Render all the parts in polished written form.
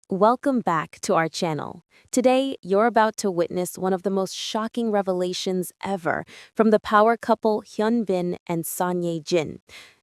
Welcome back to our channel. Today, you're about to witness one of the most shocking revelations ever from the power couple Hyun and Ye-jin.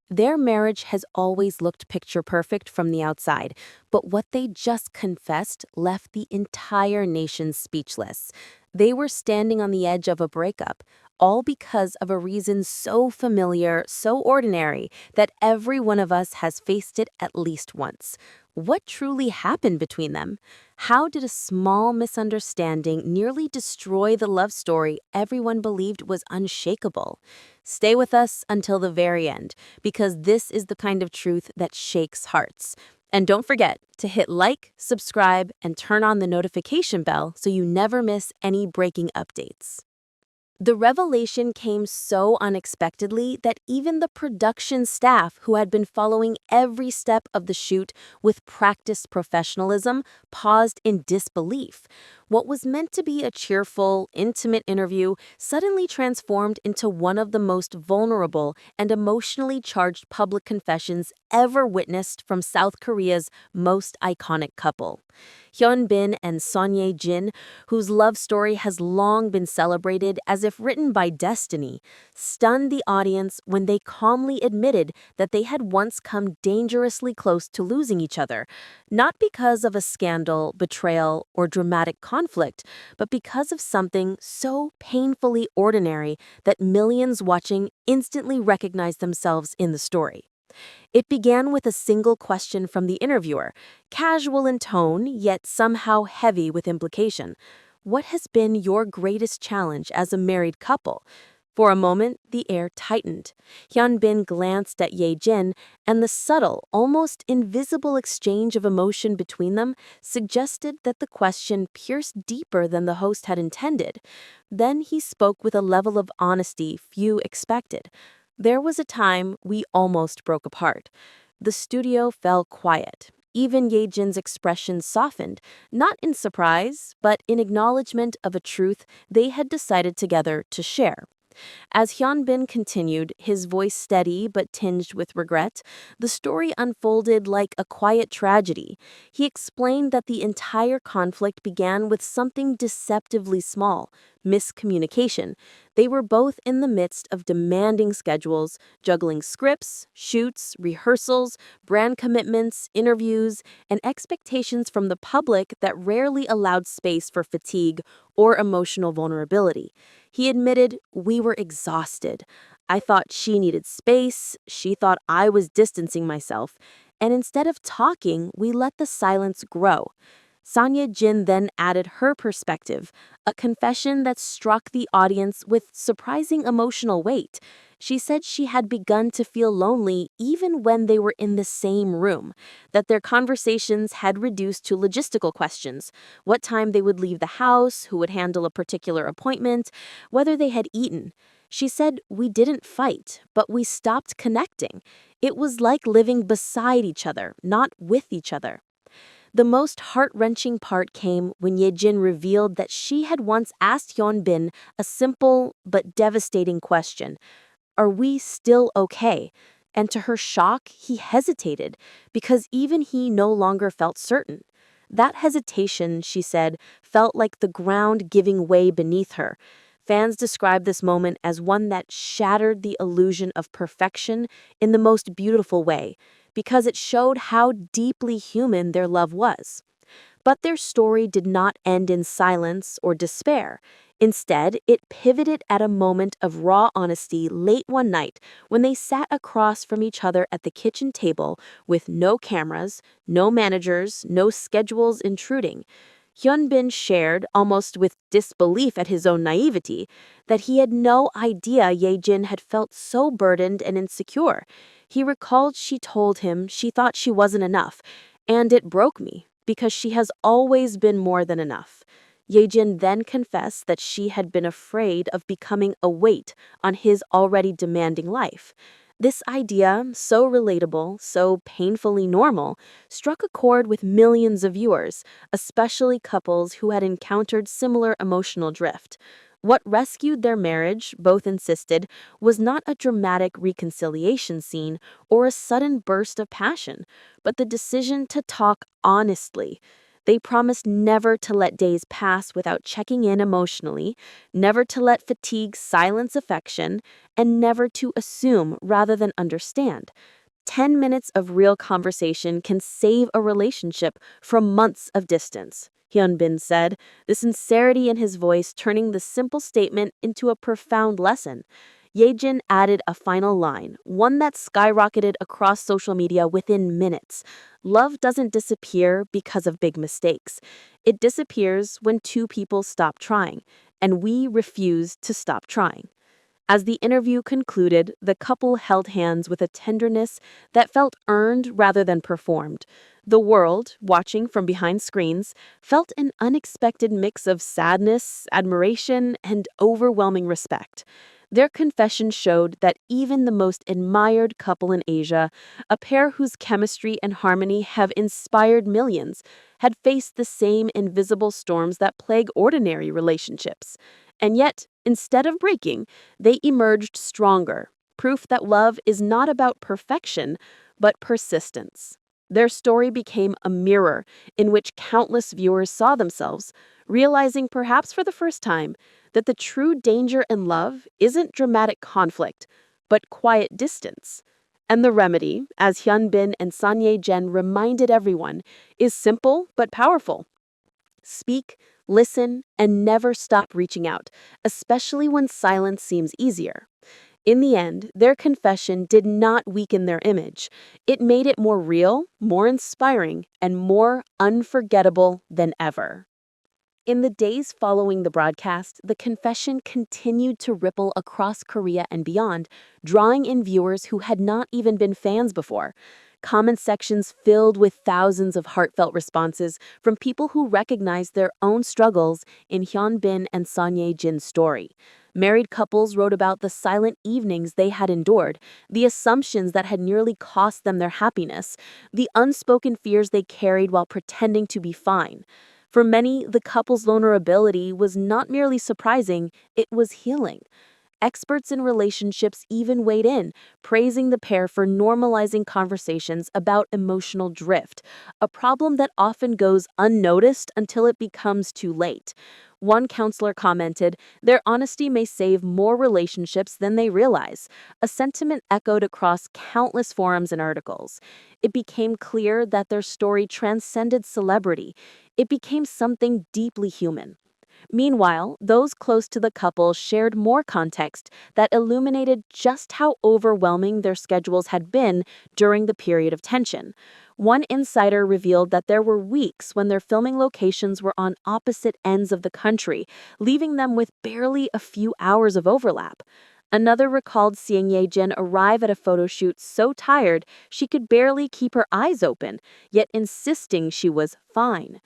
Their marriage has always looked picture perfect from the outside, but what they just confessed left the entire nation speechless. They were standing on the edge of a breakup, all because of a reason so familiar, so ordinary, that every one of us has faced it at least once. What truly happened between them? How did a small misunderstanding nearly destroy the love story everyone believed was unshakable? Stay with us until the very end, because this is the kind of truth that shakes hearts. And don't forget to hit like, subscribe, and turn on the notification bell so you never miss any breaking updates. The revelation came so unexpectedly that even the production staff, who had been following every step of the shoot with practiced professionalism, paused in disbelief. What was meant to be a cheerful, intimate interview suddenly transformed into one of the most vulnerable and emotionally charged public confessions ever witnessed from South Korea's most iconic couple. Hyun and Ye-jin, whose love story has long been celebrated as if written by destiny, stunned the audience when they calmly admitted that they had once come dangerously close to losing each other, not because of a scandal, betrayal, or dramatic conflict, but because of something so painfully ordinary that millions watching instantly recognized themselves in the story. It began with a single question from the interviewer, casual in tone, yet somehow heavy with implication. What has been your greatest challenge as a married couple? For a moment, the air tightened. Hyun glanced at Ye-jin, and the subtle, almost invisible exchange of emotion between them suggested that the question pierced deeper than the host had intended. Then he spoke with a level of honesty few expected. There was a time we almost broke apart. The studio fell quiet. Even Ye-jin's expression softened, not in surprise, but in acknowledgement of a truth they had decided together to share. As Hyun continued, his voice steady but tinged with regret, the story unfolded like a quiet tragedy. He explained that the entire conflict began with something deceptively small: miscommunication. They were both in the midst of demanding schedules, juggling scripts, shoots, rehearsals, brand commitments, interviews, and expectations from the public that rarely allowed space for fatigue or emotional vulnerability. He admitted, "We were exhausted. I thought she needed space, she thought I was distancing myself, and instead of talking, we let the silence grow." Ye-jin then added her perspective, a confession that struck the audience with surprising emotional weight. She said she had begun to feel lonely even when they were in the same room, that their conversations had reduced to logistical questions: what time they would leave the house, who would handle a particular appointment, whether they had eaten. She said, "We didn't fight, but we stopped connecting. It was like living beside each other, not with each other." The most heart-wrenching part came when Ye-jin revealed that she had once asked Hyun a simple but devastating question: "Are we still okay?" And to her shock, he hesitated, because even he no longer felt certain. That hesitation, she said, felt like the ground giving way beneath her. Fans describe this moment as one that shattered the illusion of perfection in the most beautiful way, because it showed how deeply human their love was. But their story did not end in silence or despair. Instead, it pivoted at a moment of raw honesty late one night when they sat across from each other at the kitchen table with no cameras, no managers, no schedules intruding. Hyun shared, almost with disbelief at his own naivety, that he had no idea Ye-jin had felt so burdened and insecure. He recalled she told him she thought she wasn't enough, and it broke me, because she has always been more than enough. Ye-jin then confessed that she had been afraid of becoming a weight on his already demanding life. This idea, so relatable, so painfully normal, struck a chord with millions of viewers, especially couples who had encountered similar emotional drift. What rescued their marriage, both insisted, was not a dramatic reconciliation scene or a sudden burst of passion, but the decision to talk honestly. They promised never to let days pass without checking in emotionally, never to let fatigue silence affection, and never to assume rather than understand. 10 minutes of real conversation can save a relationship from months of distance, Hyun Bin said, the sincerity in his voice turning the simple statement into a profound lesson. Ye-jin added a final line, one that skyrocketed across social media within minutes. Love doesn't disappear because of big mistakes. It disappears when two people stop trying, and we refuse to stop trying. As the interview concluded, the couple held hands with a tenderness that felt earned rather than performed. The world, watching from behind screens, felt an unexpected mix of sadness, admiration, and overwhelming respect. Their confession showed that even the most admired couple in Asia, a pair whose chemistry and harmony have inspired millions, had faced the same invisible storms that plague ordinary relationships. And yet, instead of breaking, they emerged stronger, proof that love is not about perfection, but persistence. Their story became a mirror in which countless viewers saw themselves, realizing perhaps for the first time that the true danger in love isn't dramatic conflict, but quiet distance. And the remedy, as Hyun Bin and Son Ye-jin reminded everyone, is simple but powerful. Speak, listen, and never stop reaching out, especially when silence seems easier. In the end, their confession did not weaken their image. It made it more real, more inspiring, and more unforgettable than ever. In the days following the broadcast, the confession continued to ripple across Korea and beyond, drawing in viewers who had not even been fans before. Comment sections filled with thousands of heartfelt responses from people who recognized their own struggles in Hyun Bin and Son Ye-jin's story. Married couples wrote about the silent evenings they had endured, the assumptions that had nearly cost them their happiness, the unspoken fears they carried while pretending to be fine. For many, the couple's vulnerability was not merely surprising, it was healing. Experts in relationships even weighed in, praising the pair for normalizing conversations about emotional drift, a problem that often goes unnoticed until it becomes too late. One counselor commented, "Their honesty may save more relationships than they realize," a sentiment echoed across countless forums and articles. It became clear that their story transcended celebrity. It became something deeply human. Meanwhile, those close to the couple shared more context that illuminated just how overwhelming their schedules had been during the period of tension. One insider revealed that there were weeks when their filming locations were on opposite ends of the country, leaving them with barely a few hours of overlap. Another recalled seeing Ye-jin arrive at a photo shoot so tired she could barely keep her eyes open, yet insisting she was fine.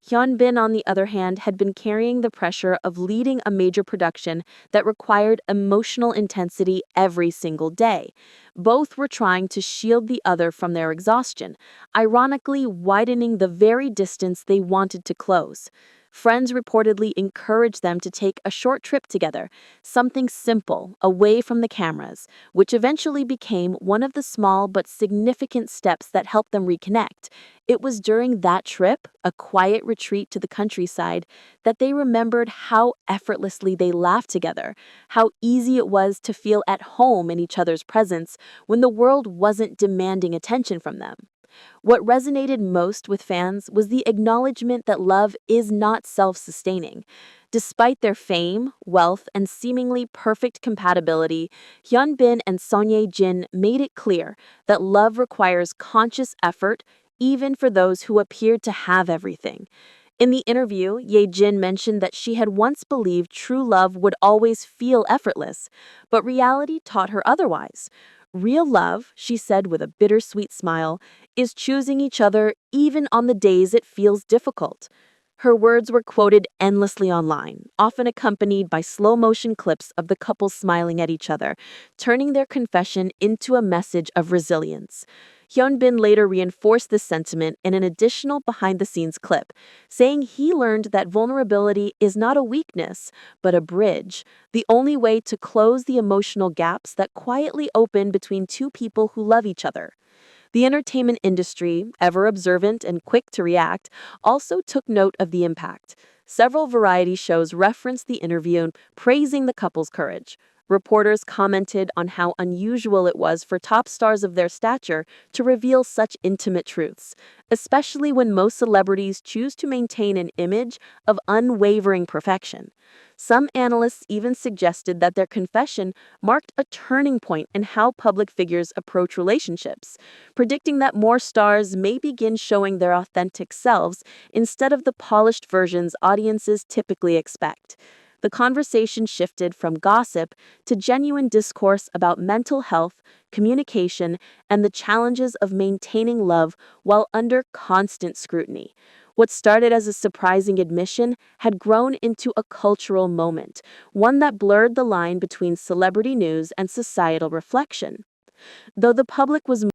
Hyun Bin, on the other hand, had been carrying the pressure of leading a major production that required emotional intensity every single day. Both were trying to shield the other from their exhaustion, ironically widening the very distance they wanted to close. Friends reportedly encouraged them to take a short trip together, something simple, away from the cameras, which eventually became one of the small but significant steps that helped them reconnect. It was during that trip, a quiet retreat to the countryside, that they remembered how effortlessly they laughed together, how easy it was to feel at home in each other's presence when the world wasn't demanding attention from them. What resonated most with fans was the acknowledgement that love is not self-sustaining. Despite their fame, wealth, and seemingly perfect compatibility, Hyun Bin and Son Ye-jin made it clear that love requires conscious effort even for those who appeared to have everything. In the interview, Ye-jin mentioned that she had once believed true love would always feel effortless, but reality taught her otherwise. Real love, she said with a bittersweet smile, is choosing each other even on the days it feels difficult. Her words were quoted endlessly online, often accompanied by slow-motion clips of the couple smiling at each other, turning their confession into a message of resilience. Hyun Bin later reinforced this sentiment in an additional behind-the-scenes clip, saying he learned that vulnerability is not a weakness, but a bridge, the only way to close the emotional gaps that quietly open between two people who love each other. The entertainment industry, ever observant and quick to react, also took note of the impact. Several variety shows referenced the interview, praising the couple's courage. Reporters commented on how unusual it was for top stars of their stature to reveal such intimate truths, especially when most celebrities choose to maintain an image of unwavering perfection. Some analysts even suggested that their confession marked a turning point in how public figures approach relationships, predicting that more stars may begin showing their authentic selves instead of the polished versions audiences typically expect. The conversation shifted from gossip to genuine discourse about mental health, communication, and the challenges of maintaining love while under constant scrutiny. What started as a surprising admission had grown into a cultural moment, one that blurred the line between celebrity news and societal reflection. Though the public was